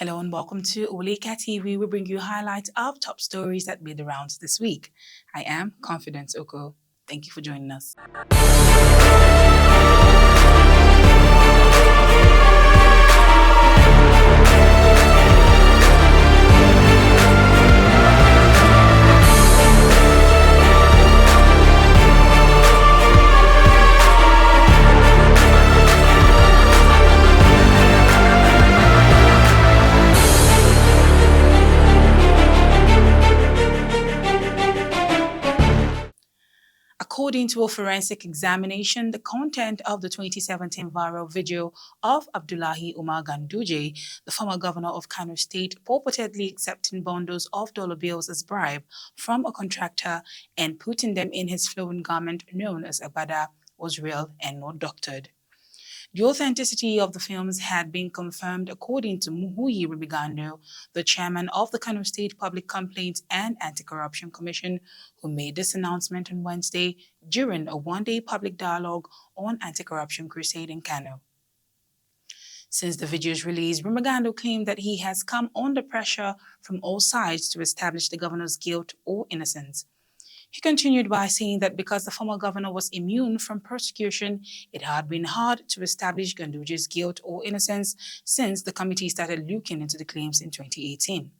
Hello and welcome to Oweleketv. We bring you highlights of top stories that made the rounds this week. I am Confidence Oko. Thank you for joining us. According to a forensic examination, the content of the 2017 viral video of Abdullahi Umar Ganduje, the former governor of Kano State, purportedly accepting bundles of dollar bills as bribe from a contractor and putting them in his flowing garment known as agbada, was real and not doctored. The authenticity of the films had been confirmed according to Muhuyi Ribigando, the chairman of the Kano State Public Complaints and Anti-Corruption Commission, who made this announcement on Wednesday during a one-day public dialogue on anti-corruption crusade in Kano. Since the video's release, Ribigando claimed that he has come under pressure from all sides to establish the governor's guilt or innocence. He continued by saying that because the former governor was immune from persecution, it had been hard to establish Ganduje's guilt or innocence since the committee started looking into the claims in 2018.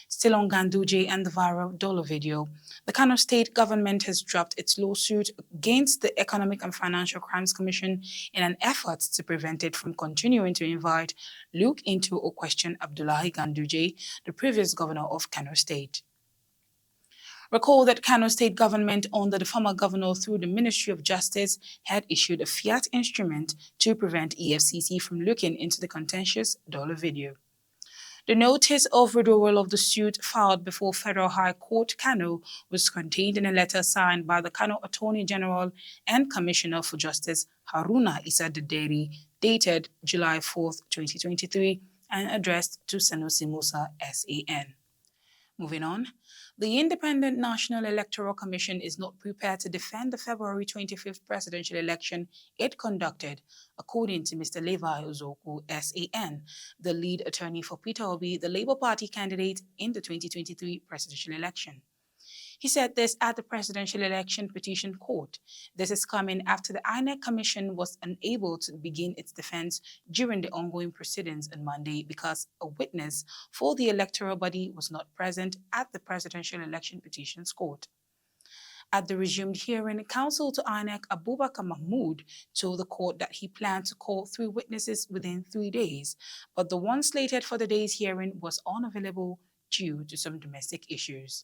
Still on Ganduje and the viral dollar video, the Kano State government has dropped its lawsuit against the Economic and Financial Crimes Commission in an effort to prevent it from continuing to invite, look into or question Abdullahi Ganduje, the previous governor of Kano State. Recall that Kano State government under the former governor through the Ministry of Justice had issued a fiat instrument to prevent EFCC from looking into the contentious dollar video. The notice of withdrawal of the suit filed before Federal High Court Kano was contained in a letter signed by the Kano Attorney General and Commissioner for Justice Haruna Issa Dederi, dated July 4, 2023, and addressed to Sanusi Musa SAN. Moving on, the Independent National Electoral Commission is not prepared to defend the February 25th presidential election it conducted, according to Mr. Levi Uzoku SAN, the lead attorney for Peter Obi, the Labour Party candidate in the 2023 presidential election. He said this at the Presidential Election Petition Court. This is coming after the INEC Commission was unable to begin its defense during the ongoing proceedings on Monday because a witness for the electoral body was not present at the Presidential Election Petitions Court. At the resumed hearing, counsel to INEC Abubakar Mahmood told the court that he planned to call 3 witnesses within 3 days, but the one slated for the day's hearing was unavailable due to some domestic issues.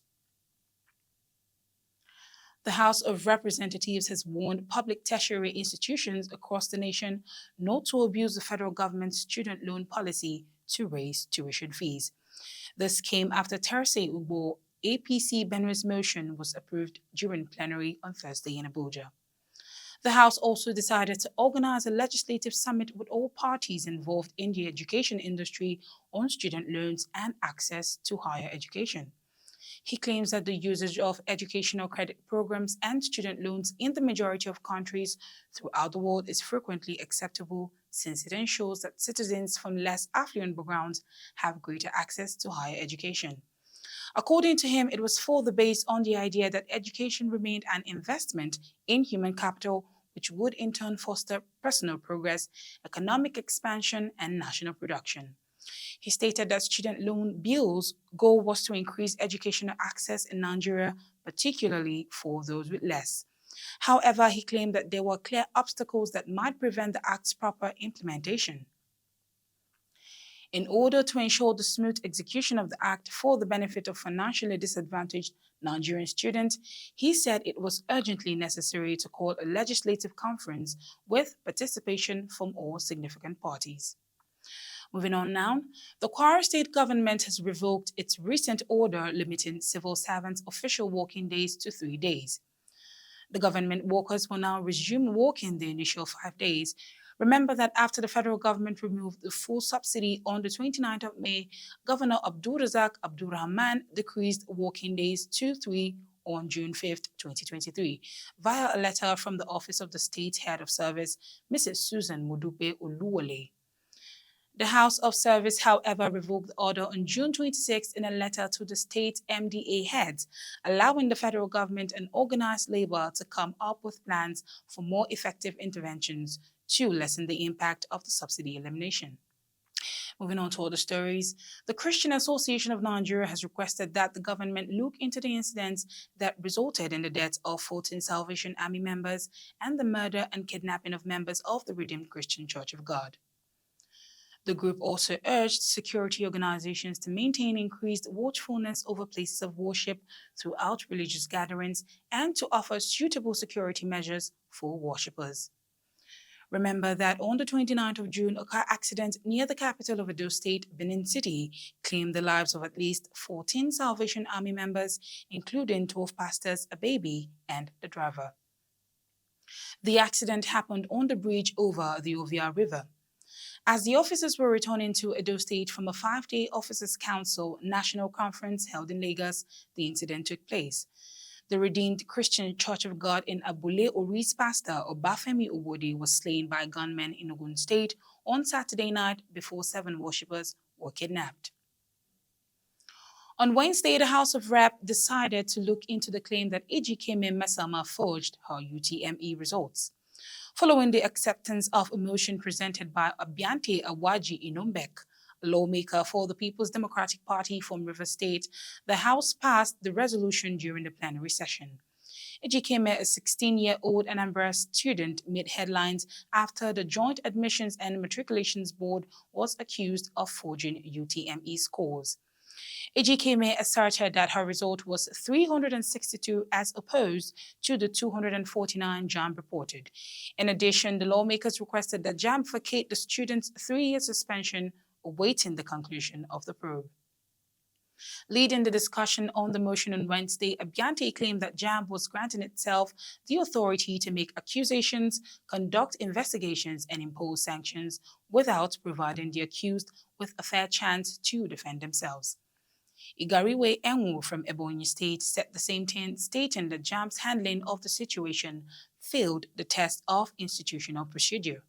The House of Representatives has warned public tertiary institutions across the nation not to abuse the federal government's student loan policy to raise tuition fees. This came after Tersey Ugbo, APC Benue's motion was approved during plenary on Thursday in Abuja. The House also decided to organize a legislative summit with all parties involved in the education industry on student loans and access to higher education. He claims that the usage of educational credit programs and student loans in the majority of countries throughout the world is frequently acceptable since it ensures that citizens from less affluent backgrounds have greater access to higher education. According to him, it was further based on the idea that education remained an investment in human capital, which would in turn foster personal progress, economic expansion, and national production. He stated that student loan bills' goal was to increase educational access in Nigeria, particularly for those with less. However, he claimed that there were clear obstacles that might prevent the Act's proper implementation. In order to ensure the smooth execution of the Act for the benefit of financially disadvantaged Nigerian students, he said it was urgently necessary to call a legislative conference with participation from all significant parties. Moving on now, the Kwara state government has revoked its recent order limiting civil servants' official working days to 3 days. The government workers will now resume working the initial 5 days. Remember that after the federal government removed the full subsidy on the 29th of May, Governor Abdulrazak Abdulrahman decreased working days to 3 on June 5, 2023, via a letter from the Office of the State Head of Service, Mrs. Susan Mudupe Oluwole. The House of Service, however, revoked the order on June 26 in a letter to the state MDA heads, allowing the federal government and organized labor to come up with plans for more effective interventions to lessen the impact of the subsidy elimination. Moving on to other stories, the Christian Association of Nigeria has requested that the government look into the incidents that resulted in the deaths of 14 Salvation Army members and the murder and kidnapping of members of the Redeemed Christian Church of God. The group also urged security organizations to maintain increased watchfulness over places of worship throughout religious gatherings and to offer suitable security measures for worshippers. Remember that on the 29th of June, a car accident near the capital of Edo State, Benin City, claimed the lives of at least 14 Salvation Army members, including 12 pastors, a baby, and the driver. The accident happened on the bridge over the Ovia River. As the officers were returning to Edo State from a 5-day Officers' Council national conference held in Lagos, the incident took place. The Redeemed Christian Church of God in Abule Ori's pastor Obafemi Obode was slain by gunmen in Ogun State on Saturday night before 7 worshippers were kidnapped. On Wednesday, the House of Rep decided to look into the claim that Ejikeme Mesama forged her UTME results. Following the acceptance of a motion presented by Abiante Awaji Inombek, a lawmaker for the People's Democratic Party from Rivers State, the House passed the resolution during the plenary session. Ejikeme, a 16-year-old Anambra student, made headlines after the Joint Admissions and Matriculations Board was accused of forging UTME scores. Ejikeme asserted that her result was 362 as opposed to the 249 JAMB reported. In addition, the lawmakers requested that JAMB vacate the student's 3-year suspension, awaiting the conclusion of the probe. Leading the discussion on the motion on Wednesday, Abiante claimed that JAMB was granting itself the authority to make accusations, conduct investigations, and impose sanctions without providing the accused with a fair chance to defend themselves. Igariwe Enwu from Ebonyi State said the same thing, stating that JAMB's handling of the situation failed the test of institutional procedure.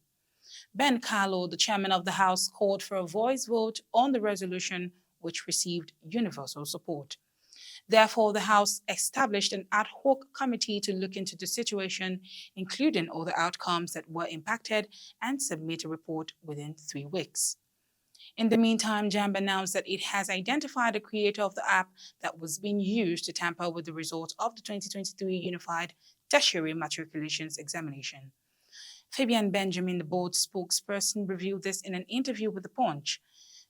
Ben Carlo, the chairman of the House, called for a voice vote on the resolution, which received universal support. Therefore, the House established an ad hoc committee to look into the situation, including all the outcomes that were impacted, and submit a report within 3 weeks. In the meantime, JAMB announced that it has identified the creator of the app that was being used to tamper with the results of the 2023 Unified Tertiary Matriculations Examination. Fabian Benjamin, the board spokesperson, revealed this in an interview with The Punch.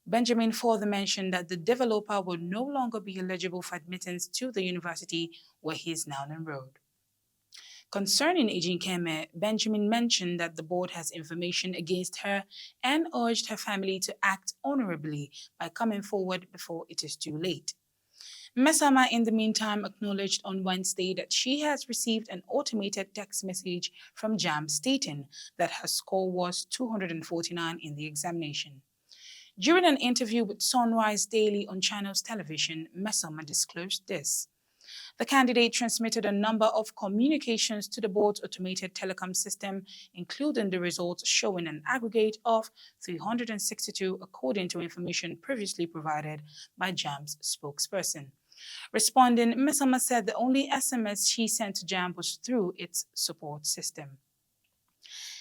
Benjamin further mentioned that the developer will no longer be eligible for admittance to the university where he is now enrolled. Concerning Ejikeme, Benjamin mentioned that the board has information against her and urged her family to act honorably by coming forward before it is too late. Mesama, in the meantime, acknowledged on Wednesday that she has received an automated text message from JAMB stating that her score was 249 in the examination. During an interview with Sunrise Daily on Channels Television, Mesama disclosed this. The candidate transmitted a number of communications to the board's automated telecom system, including the results showing an aggregate of 362 according to information previously provided by JAMB's spokesperson. Responding, Mesama said the only SMS she sent to JAMB was through its support system.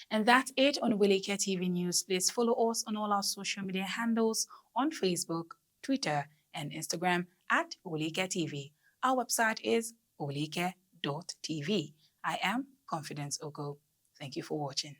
And that's it on Oweleketv News. Please follow us on all our social media handles on Facebook, Twitter, and Instagram at Oweleketv. Our website is oweleke.tv. I am Confidence Oko. Thank you for watching.